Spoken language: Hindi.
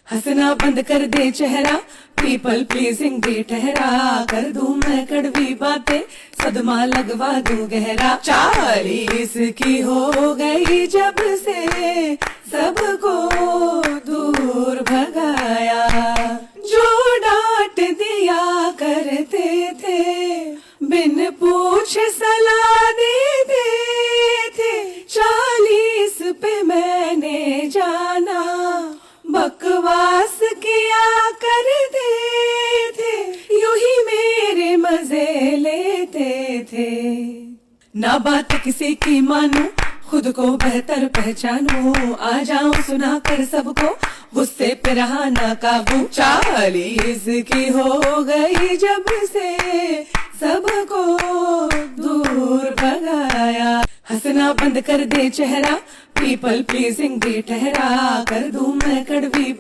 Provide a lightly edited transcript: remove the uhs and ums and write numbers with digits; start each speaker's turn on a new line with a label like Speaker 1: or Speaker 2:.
Speaker 1: हंसना बंद कर दे चेहरा, पीपल प्लीजिंग भी ठहरा, कर दूं मैं कड़वी बातें, सदमा लगवा दूं गहरा। 40 की हो गई जब से सबको दूर भगाया, जो डांट दिया करते थे बिन पूछे सलाह देते थे। 40 पे मैंने जाना बकवास किया करते थे, यूं ही मेरे मजे लेते थे। ना बात किसी की मानूं, खुद को बेहतर पहचानूं, आ जाऊं सुना कर सबको, गुस्से पे रहा ना काबू। 40 की हो गई जब से सबको दूर भगाया, हंसना बंद कर दे चेहरा, पीपल प्लीजिंग भी ठहरा, कर दूं मैं कड़वी